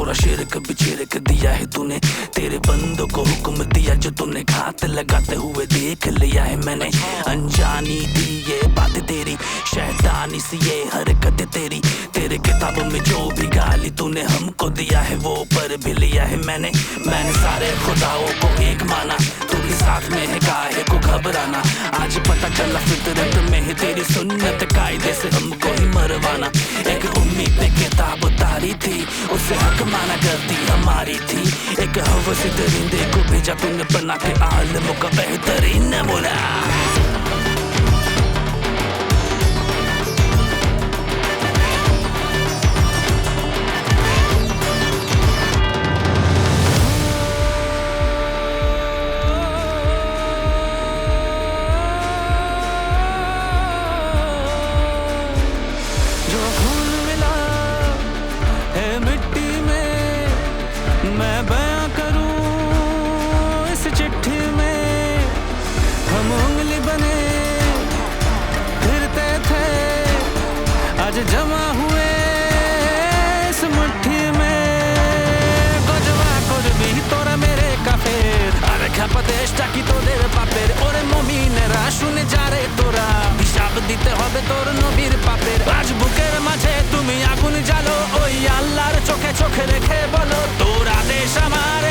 थोड़ा शिरक भी छिड़क दिया है तूने। तेरे बंदों को हुक्म दिया जो तूने घात लगाते हुए देख लिया है मैंने। अनजानी थी ये बात तेरी, शैतानी सी ये हरकत तेरी। तेरे किताबों में जो भी गाली तूने हमको दिया है वो पर भी लिया है मैंने। मैंने सारे खुदाओं को एक माना, तू भी साथ में है काहे को घबराना। आज पता चला फितरत में है तेरी सुन्नत, कायदे से हमको ही मरवाना। एक उम्मीद ने किताब उतारी थी, उससे हक माना गलती हमारी थी। एक हवसी दरिंदे को भेजा तूने बना के आलम का बेहतरीन नमूना। मैं बयां करूं इस चिट्ठी में, हम उंगली बने फिरते थे, आज जमा हुए इस मुट्ठी में। कुछ भी तोरा मेरे काफेर আরে খাপা দেশটা কি তোদের পাপের। ওরে মুমিনেরা শুনে যারে তোরা, হিসাব দিতে হবে তোর নবীর পাপের। আজ বুকের মাঝে তুমি আগুন জ্বালো, ওই আল্লাহর চোখে চোখে রেখে বলো তোর আদেশ আমার